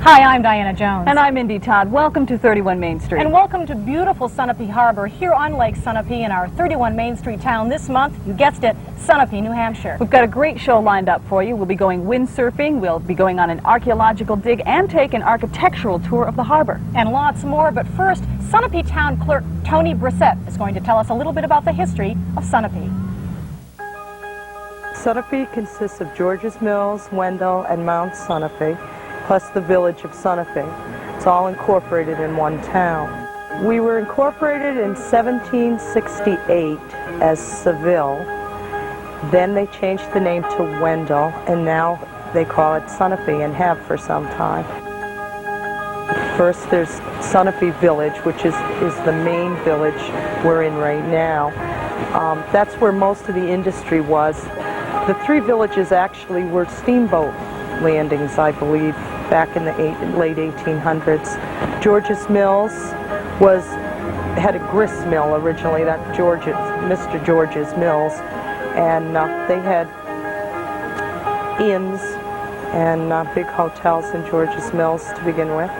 Hi, I'm Diana Jones. And I'm Indy Todd. Welcome to 31 Main Street. And welcome to beautiful Sunapee Harbor here on Lake Sunapee in our 31 Main Street town this month. You guessed it, Sunapee, New Hampshire. We've got a great show lined up for you. We'll be going windsurfing, we'll be going on an archaeological dig, and take an architectural tour of the harbor. And lots more, but first, Sunapee Town Clerk Tony Brissett is going to tell us a little bit about the history of Sunapee. Sunapee consists of George's Mills, Wendell, and Mount Sunapee, plus the village of Sunapee. It's all incorporated in one town. We were incorporated in 1768 as Seville. Then they changed the name to Wendell, and now they call it Sunapee and have for some time. First there's Sunapee Village, which is the main village we're in right now. That's where most of the industry was. The three villages actually were steamboat landings, I believe, back in the late 1800s. George's Mills had a grist mill originally, Mr. George's Mills, and they had inns and big hotels in George's Mills to begin with.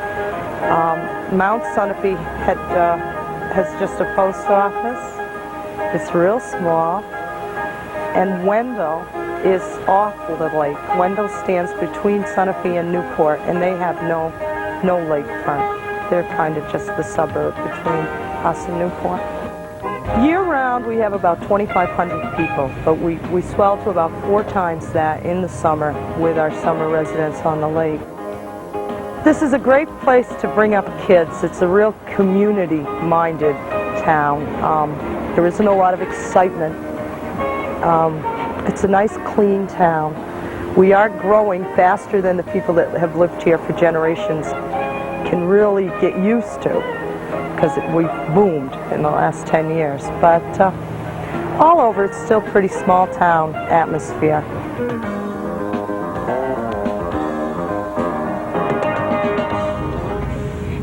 Mount Sunapee has just a post office. It's real small. And Wendell is off the lake. Wendell stands between Sunapee and Newport, and they have no lakefront. They're kind of just the suburb between us and Newport. Year-round, we have about 2,500 people, but we swell to about 4 times that in the summer with our summer residents on the lake. This is a great place to bring up kids. It's a real community-minded town. There isn't a lot of excitement. It's a nice, clean town. We are growing faster than the people that have lived here for generations can really get used to, because we've boomed in the last 10 years. But all over, it's still pretty small town atmosphere.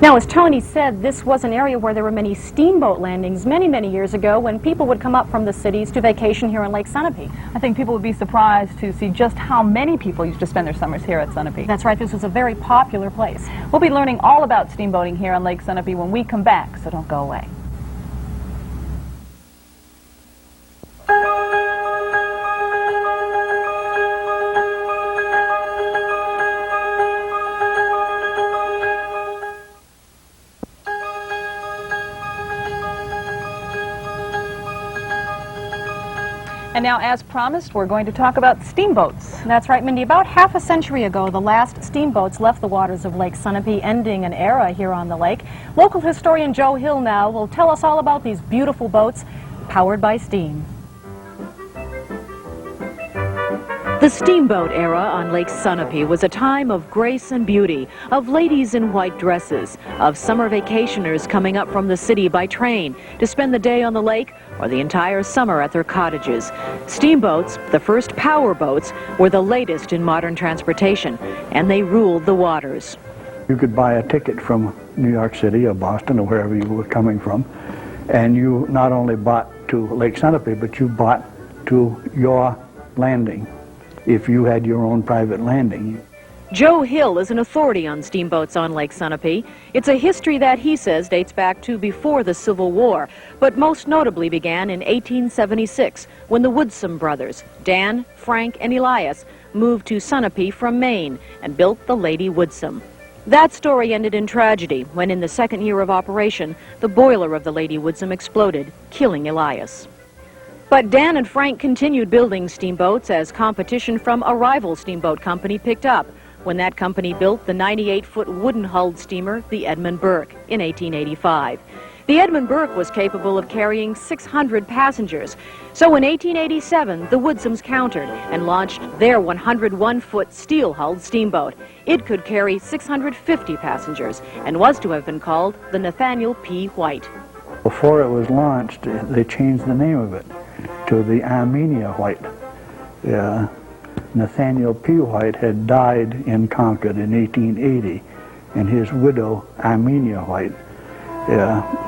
Now, as Tony said, this was an area where there were many steamboat landings many, many years ago when people would come up from the cities to vacation here on Lake Sunapee. I think people would be surprised to see just how many people used to spend their summers here at Sunapee. That's right, this was a very popular place. We'll be learning all about steamboating here on Lake Sunapee when we come back, so don't go away. And now, as promised, we're going to talk about steamboats. That's right, Mindy. About half a century ago, the last steamboats left the waters of Lake Sunapee, ending an era here on the lake. Local historian Joe Hill now will tell us all about these beautiful boats powered by steam. The steamboat era on Lake Sunapee was a time of grace and beauty, of ladies in white dresses, of summer vacationers coming up from the city by train to spend the day on the lake or the entire summer at their cottages. Steamboats, the first power boats, were the latest in modern transportation, and they ruled the waters. You could buy a ticket from New York City or Boston or wherever you were coming from, and you not only bought to Lake Sunapee, but you bought to your landing, if you had your own private landing. Joe Hill is an authority on steamboats on Lake Sunapee. It's a history that he says dates back to before the Civil War, but most notably began in 1876 when the Woodson brothers, Dan, Frank, and Elias, moved to Sunapee from Maine and built the Lady Woodson. That story ended in tragedy when in the second year of operation, the boiler of the Lady Woodson exploded, killing Elias. But Dan and Frank continued building steamboats as competition from a rival steamboat company picked up when that company built the 98-foot wooden-hulled steamer, the Edmund Burke, in 1885. The Edmund Burke was capable of carrying 600 passengers. So in 1887, the Woodsons countered and launched their 101-foot steel-hulled steamboat. It could carry 650 passengers and was to have been called the Nathaniel P. White. Before it was launched, they changed the name of it to the Armenia White. Nathaniel P. White had died in Concord in 1880, and his widow, Armenia White,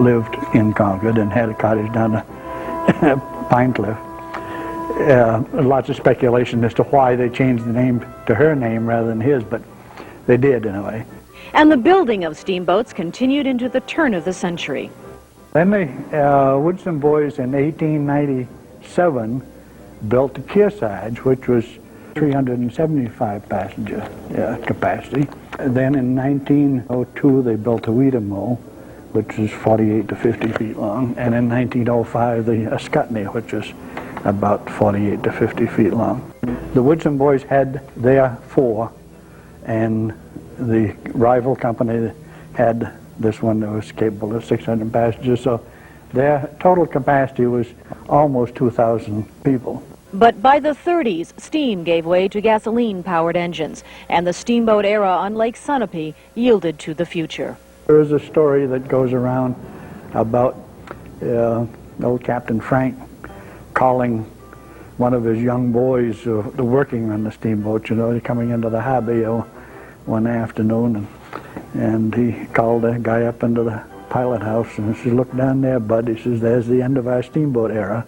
lived in Concord and had a cottage down at Pine Cliff. Lots of speculation as to why they changed the name to her name rather than his, but They did, in a way. And the building of steamboats continued into the turn of the century. Then the Woodson boys in 1897 built the Kearsarge, which was 375 passenger capacity. And then in 1902 they built the Weedamo, which is 48 to 50 feet long, and in 1905 the Ascutney, which is about 48 to 50 feet long. The Woodson boys had their 4, and the rival company had this one that was capable of 600 passengers, so their total capacity was almost 2,000 people. But by the 30s, steam gave way to gasoline-powered engines, and the steamboat era on Lake Sunapee yielded to the future. There is a story that goes around about old Captain Frank calling one of his young boys, the working on the steamboat, you know, coming into the harbor one afternoon, and he called a guy up into the pilot house and he said, "Look down there, bud," he says, "there's the end of our steamboat era."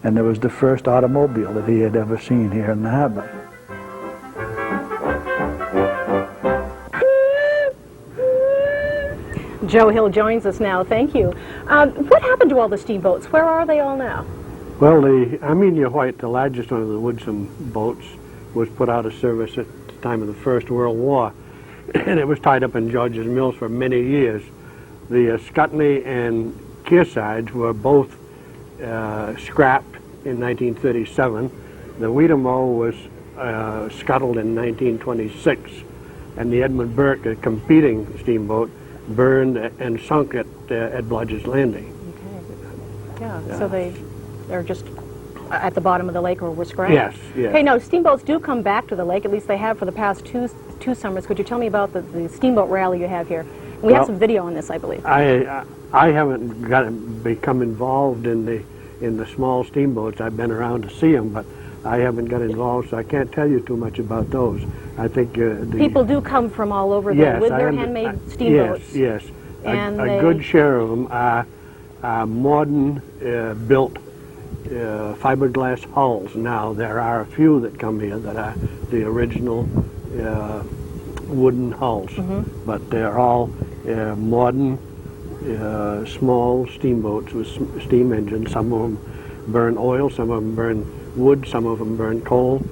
And there was the first automobile that he had ever seen here in the harbor. Joe Hill joins us now. Thank you. What happened to all the steamboats? Where are they all now? Well, the Armenia White, the largest one of the Woodson boats, was put out of service at the time of the First World War, and it was tied up in George's Mills for many years. The Scutney and Kearsarge were both scrapped in 1937. The Weedamo was scuttled in 1926, and the Edmund Burke, a competing steamboat, burned and sunk at Blodgett's Landing. Okay. Yeah, so they're just at the bottom of the lake or were scrapped? Yes, yes. Okay, no, steamboats do come back to the lake, at least they have for the past two summers. Could you tell me about the steamboat rally you have here? We have some video on this, I believe. I haven't become involved in the small steamboats. I've been around to see them, but I haven't got involved, so I can't tell you too much about those. I think people do come from all over there with their handmade steamboats. Yes, yes. And a good share of them are modern built fiberglass hulls. Now there are a few that come here that are the original wooden hulls, but they're all modern small steamboats with steam engines. Some of them burn oil, some of them burn wood, some of them burn coal,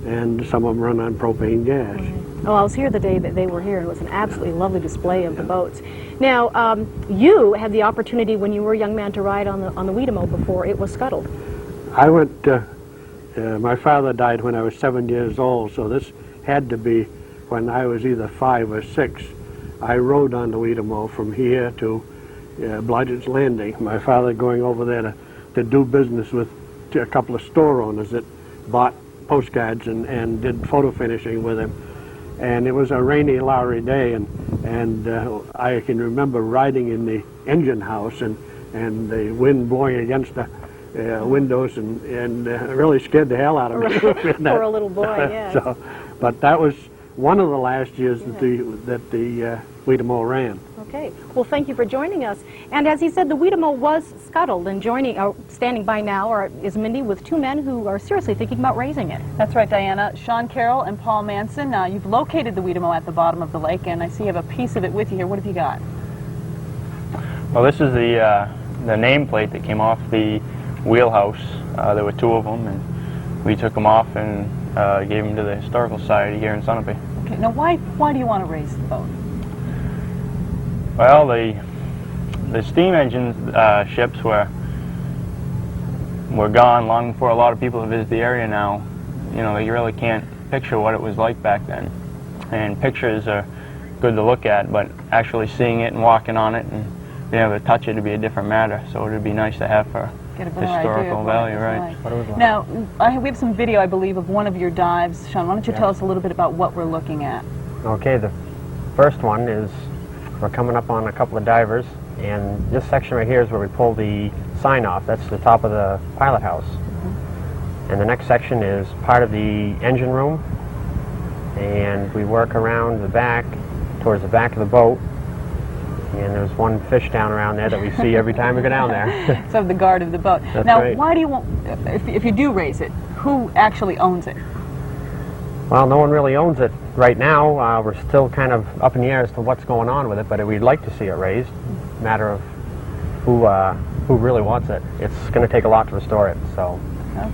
and some of them run on propane gas. Oh, I was here the day that they were here, and it was an absolutely lovely display of the boats. Now, you had the opportunity when you were a young man to ride on the Weedamo before it was scuttled. I went, my father died when I was 7 years old, so this had to be when I was either 5 or 6. I rode on the Weedamo from here to Blodgett's Landing. My father going over there to do business with a couple of store owners that bought postcards and did photo finishing with him. And it was a rainy, lowery day, and I can remember riding in the engine house and the wind blowing against the windows and really scared the hell out of me. For a little boy, yes. But that was one of the last years that the Weedamo ran. Okay. Well, thank you for joining us. And as he said, the Weedamo was scuttled, and standing by now is Mindy with 2 men who are seriously thinking about raising it. That's right, Diana. Sean Carroll and Paul Manson. You've located the Weedamo at the bottom of the lake, and I see you have a piece of it with you here. What have you got? Well, this is the nameplate that came off the wheelhouse. There were 2 of them, and we took them off and gave them to the Historical Society here in Sunapee. Okay. Now, why do you want to raise the boat? Well, the steam engine ships were gone long before a lot of people visit the area now. You know, you really can't picture what it was like back then. And pictures are good to look at, but actually seeing it and walking on it and being able to touch it would be a different matter. So it would be nice to have for Get a better historical idea value, right? What it was like. Now, we have some video, I believe, of one of your dives. Sean, why don't you tell us a little bit about what we're looking at? Okay, the first one is we're coming up on a couple of divers, and this section right here is where we pull the sign off. That's the top of the pilot house. And the next section is part of the engine room, and we work around the back, towards the back of the boat, and there's one fish down around there that we see every time we go down there. So the guard of the boat. That's now, right. Why do you want, if you do raise it, who actually owns it? Well, no one really owns it Right now, we're still kind of up in the air as to what's going on with it, but we'd like to see it raised. Matter of who really wants it. It's going to take a lot to restore it, so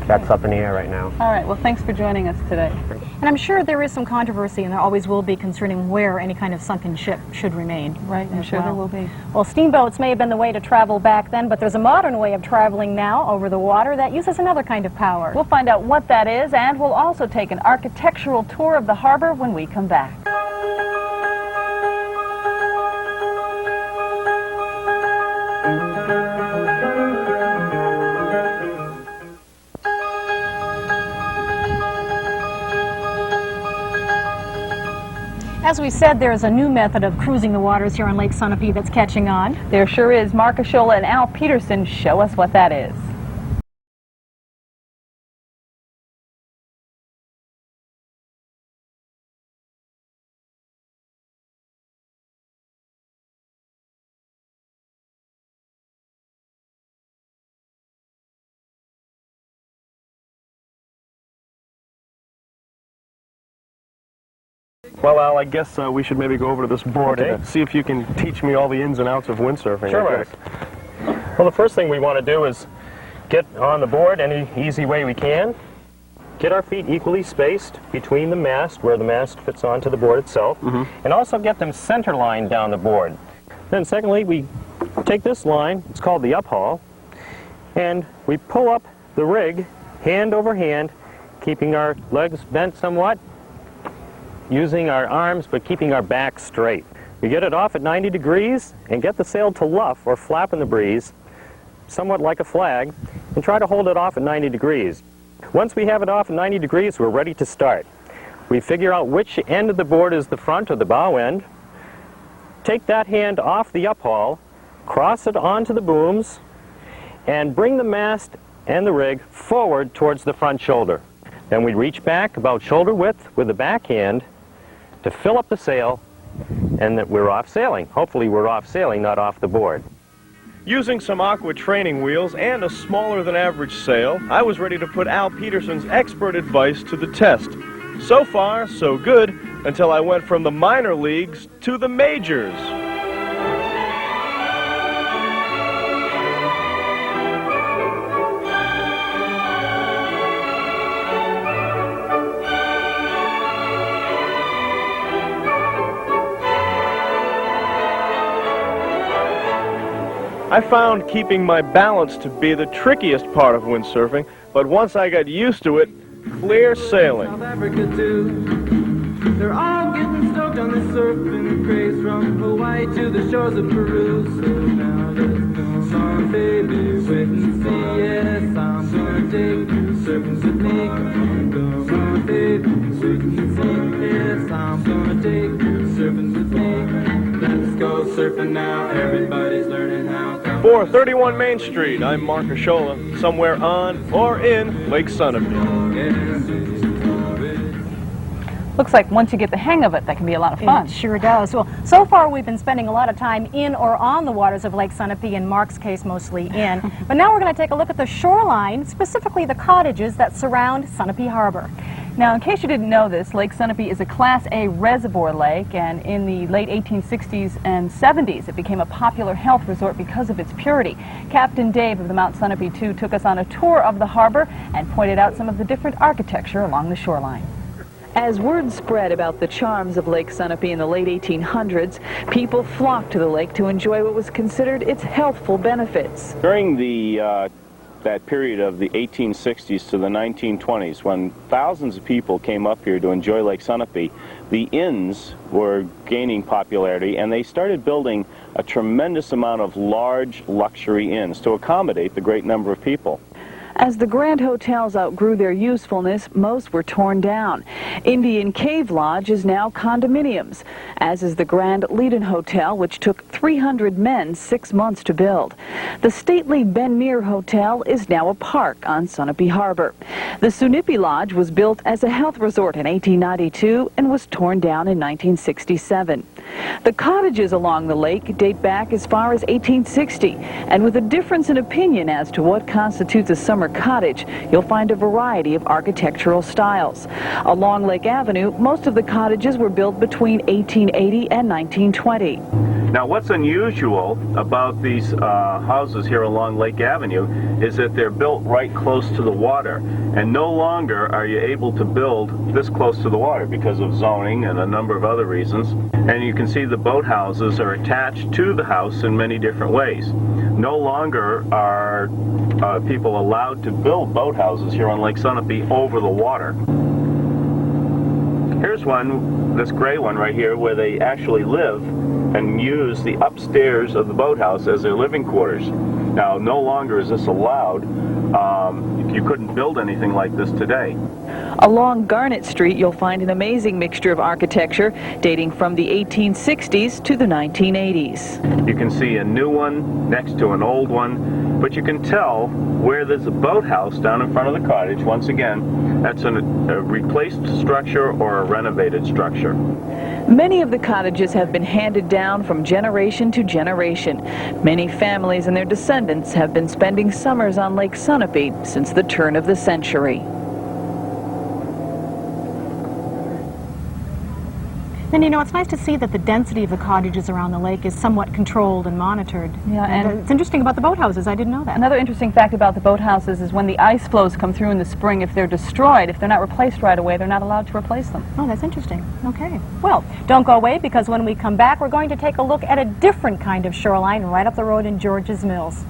that's up in the air right now. All right, well, thanks for joining us today. And I'm sure there is some controversy, and there always will be, concerning where any kind of sunken ship should remain. Right, I'm sure there will be. Well, steamboats may have been the way to travel back then, but there's a modern way of traveling now over the water that uses another kind of power. We'll find out what that is, and we'll also take an architectural tour of the harbor when we come back. As we said, there's a new method of cruising the waters here on Lake Sunapee that's catching on. There sure is. Mark Ashola and Al Peterson show us what that is. Well, Al, I guess we should maybe go over to this board, see if you can teach me all the ins and outs of windsurfing. Sure, Rick. Well, the first thing we want to do is get on the board any easy way we can. Get our feet equally spaced between the mast, where the mast fits onto the board itself, and also get them center line down the board. Then secondly, we take this line, it's called the uphaul, and we pull up the rig hand over hand, keeping our legs bent somewhat, using our arms but keeping our back straight. We get it off at 90 degrees and get the sail to luff or flap in the breeze, somewhat like a flag, and try to hold it off at 90 degrees. Once we have it off at 90 degrees, we're ready to start. We figure out which end of the board is the front or the bow end, take that hand off the uphaul, cross it onto the booms, and bring the mast and the rig forward towards the front shoulder. Then we reach back about shoulder width with the back hand to fill up the sail, and that we're off sailing. Hopefully we're off sailing, not off the board. Using some aqua training wheels and a smaller than average sail, I was ready to put Al Peterson's expert advice to the test. So far, so good, until I went from the minor leagues to the majors. I found keeping my balance to be the trickiest part of windsurfing, but once I got used to it, clear sailing. South Africa too. They're all getting stoked on this surfing craze, from Hawaii to the shores of Peru. So now let's go on, baby, wait and see. Yes, I'm gonna take you surfing with me. Come on, baby, wait and see. Yes, I'm gonna take you surfing with me. Let's go surfing now, everybody's learning how. For 31 Main Street, I'm Mark Ashola, somewhere on or in Lake Sunapee. Looks like once you get the hang of it, that can be a lot of fun. It sure does. Well, so far we've been spending a lot of time in or on the waters of Lake Sunapee, in Mark's case mostly in. But now we're going to take a look at the shoreline, specifically the cottages that surround Sunapee Harbor. Now, in case you didn't know this, Lake Sunapee is a Class A reservoir lake, and in the late 1860s and 70s, it became a popular health resort because of its purity. Captain Dave of the Mount Sunapee II took us on a tour of the harbor and pointed out some of the different architecture along the shoreline. As word spread about the charms of Lake Sunapee in the late 1800s, people flocked to the lake to enjoy what was considered its healthful benefits. During that period of the 1860s to the 1920s, when thousands of people came up here to enjoy Lake Sunapee, the inns were gaining popularity, and they started building a tremendous amount of large luxury inns to accommodate the great number of people. As the grand hotels outgrew their usefulness, most were torn down. Indian Cave Lodge is now condominiums, as is the Grand Leiden Hotel, which took 300 men 6 months to build. The stately Ben Meer Hotel is now a park on Sunapee Harbor. The Sunapee Lodge was built as a health resort in 1892 and was torn down in 1967. The cottages along the lake date back as far as 1860, and with a difference in opinion as to what constitutes a summer summer cottage, you'll find a variety of architectural styles. Along Lake Avenue, most of the cottages were built between 1880 and 1920. Now, what's unusual about these houses here along Lake Avenue is that they're built right close to the water, and no longer are you able to build this close to the water because of zoning and a number of other reasons. And you can see the boathouses are attached to the house in many different ways. No longer are people allowed to build boathouses here on Lake Sunapee over the water. Here's one, this gray one right here, where they actually live and use the upstairs of the boathouse as their living quarters. Now, no longer is this allowed. You couldn't build anything like this today. Along Garnet Street, you'll find an amazing mixture of architecture dating from the 1860s to the 1980s. You can see a new one next to an old one, but you can tell where there's a boathouse down in front of the cottage. Once again, that's a replaced structure or a renovated structure. Many of the cottages have been handed down from generation to generation. Many families and their descendants have been spending summers on Lake Sunapee since the turn of the century. And you know, it's nice to see that the density of the cottages around the lake is somewhat controlled and monitored. Yeah, and it's interesting about the boathouses. I didn't know that. Another interesting fact about the boathouses is when the ice floes come through in the spring, if they're destroyed, if they're not replaced right away, they're not allowed to replace them. Oh, that's interesting. Okay. Well, don't go away, because when we come back, we're going to take a look at a different kind of shoreline right up the road in George's Mills.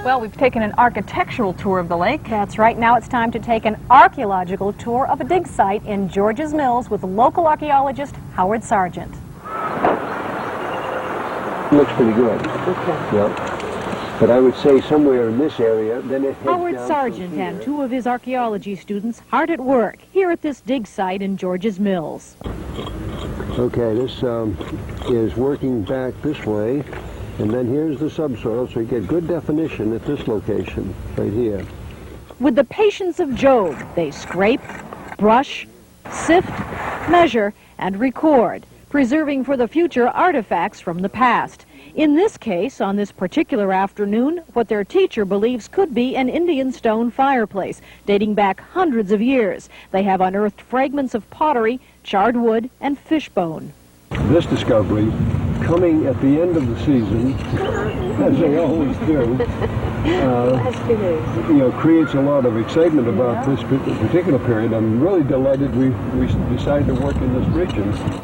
Well, we've taken an architectural tour of the lake. That's right. Now it's time to take an archaeological tour of a dig site in George's Mills with local archaeologist Howard Sargent. Looks pretty good. Okay. Yep. But I would say somewhere in this area, then it heads Howard down Sargent from here. and two of his archaeology students hard at work here at this dig site in George's Mills. Okay, this is working back this way, and then here's the subsoil, so you get good definition at this location, right here. With the patience of Job, they scrape, brush, sift, measure, and record, preserving for the future artifacts from the past. In this case, on this particular afternoon, what their teacher believes could be an Indian stone fireplace, dating back hundreds of years. They have unearthed fragments of pottery, charred wood, and fishbone. This discovery, coming at the end of the season, as they always do, creates a lot of excitement about this particular period. I'm really delighted we decided to work in this region.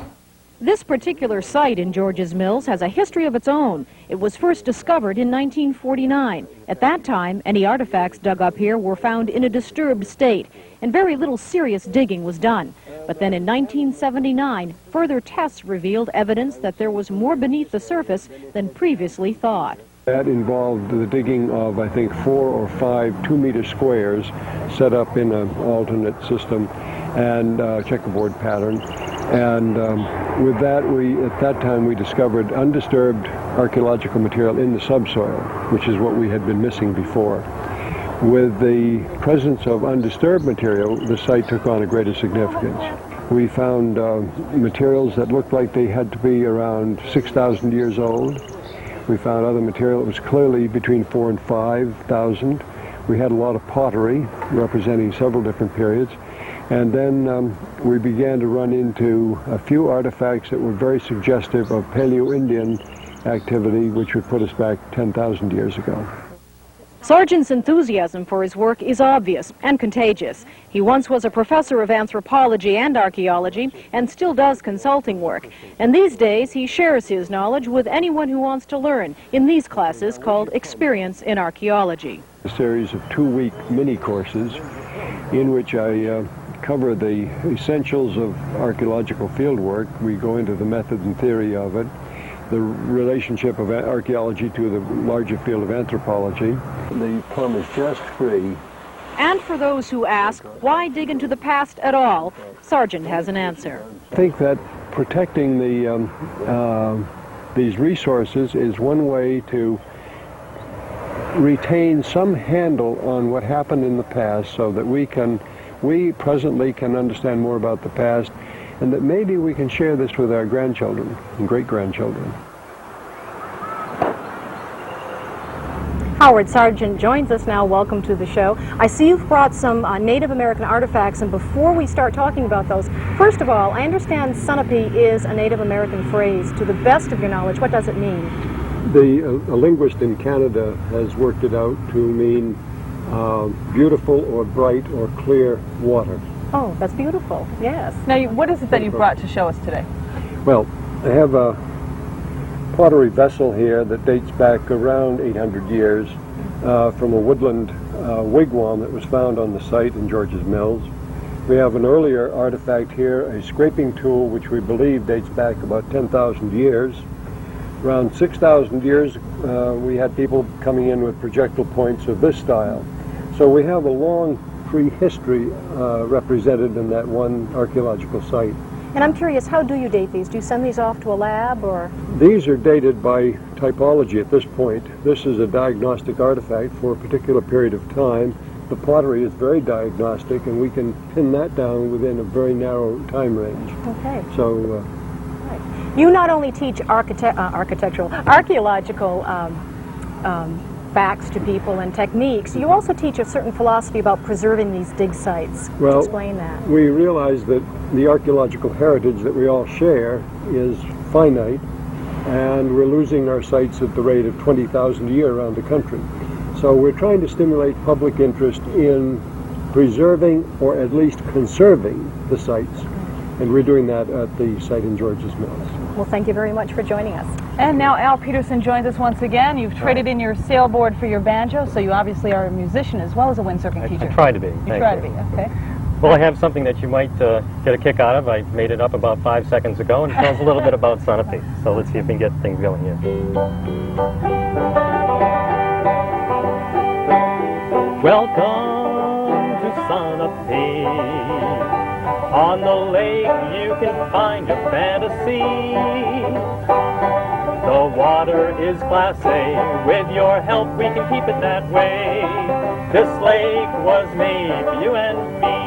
This particular site in George's Mills has a history of its own. It was first discovered in 1949. At that time, any artifacts dug up here were found in a disturbed state, and very little serious digging was done. But then in 1979, further tests revealed evidence that there was more beneath the surface than previously thought. That involved the digging of, I think, 4 or 5 2-meter squares set up in an alternate system and checkerboard pattern. And with that, at that time, we discovered undisturbed archaeological material in the subsoil, which is what we had been missing before. With the presence of undisturbed material, the site took on a greater significance. We found materials that looked like they had to be around 6,000 years old. We found other material that was clearly between 4,000 and 5,000. We had a lot of pottery representing several different periods. And then we began to run into a few artifacts that were very suggestive of Paleo-Indian activity, which would put us back 10,000 years ago. Sargent's enthusiasm for his work is obvious and contagious. He once was a professor of anthropology and archaeology and still does consulting work. And these days he shares his knowledge with anyone who wants to learn in these classes called Experience in Archaeology. A series of 2-week mini courses in which I cover the essentials of archaeological field work. We go into the method and theory of it, the relationship of archaeology to the larger field of anthropology. The plum is just free. And for those who ask, why dig into the past at all, Sargent has an answer. I think that protecting these resources is one way to retain some handle on what happened in the past, so that we presently can understand more about the past, and that maybe we can share this with our grandchildren and great-grandchildren. Howard Sargent joins us now. Welcome to the show. I see you've brought some Native American artifacts, and before we start talking about those, first of all, I understand Sunapee is a Native American phrase. To the best of your knowledge, what does it mean? A linguist in Canada has worked it out to mean beautiful or bright or clear water. Oh, that's beautiful. Yes. Now, what is it that you brought to show us today? Well, I have a pottery vessel here that dates back around 800 years from a woodland wigwam that was found on the site in George's Mills. We have an earlier artifact here, a scraping tool, which we believe dates back about 10,000 years. Around 6,000 years, we had people coming in with projectile points of this style. So we have a long prehistory represented in that one archaeological site. And I'm curious, how do you date these? Do you send these off to a lab, or? These are dated by typology at this point. This is a diagnostic artifact for a particular period of time. The pottery is very diagnostic, and we can pin that down within a very narrow time range. Okay. So, you not only teach archaeological facts to people and techniques, you also teach a certain philosophy about preserving these dig sites. well, Explain that. we realize that the archaeological heritage that we all share is finite, and we're losing our sites at the rate of 20,000 a year around the country. So we're trying to stimulate public interest in preserving or at least conserving the sites, and we're doing that at the site in George's Mills. Well, thank you very much for joining us. And now Al Peterson joins us once again. You've traded in your sailboard for your banjo, so you obviously are a musician as well as a windsurfing teacher. I try to be. You try to be, okay. Well, I have something that you might get a kick out of. I made it up about 5 seconds ago, and it tells a little bit about Sunapee. So let's see if we can get things going here. Welcome to Sunapee. On the lake you can find a fantasy. The water is class A. With your help we can keep it that way. This lake was made for you and me.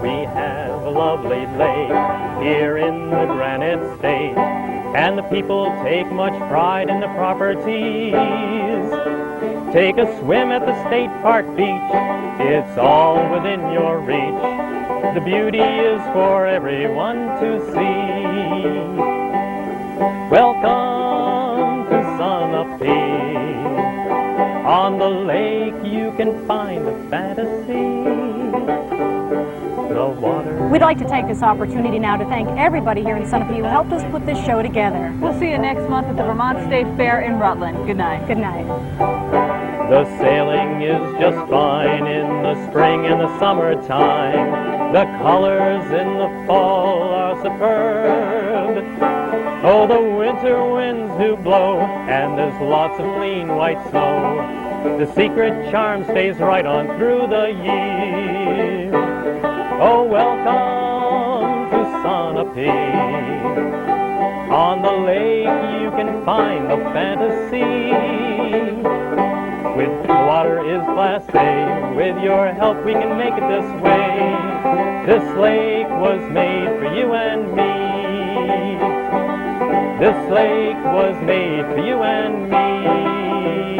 We have a lovely lake here in the Granite State, and the people take much pride in the properties. Take a swim at the State Park beach. It's all within your reach. The beauty is for everyone to see. Welcome to Sunapee. On the lake you can find a fantasy. The water. We'd like to take this opportunity now to thank everybody here in Sunapee who helped us put this show together. We'll see you next month at the Vermont State Fair in Rutland. Good night. Good night. The sailing is just fine in the spring and the summertime. The colors in the fall are superb. Oh, the winter winds do blow, and there's lots of clean white snow. The secret charm stays right on through the year. Oh, welcome to Sunapee. On the lake you can find a fantasy. With water is class A. With your help we can make it this way. This lake was made for you and me. This lake was made for you and me.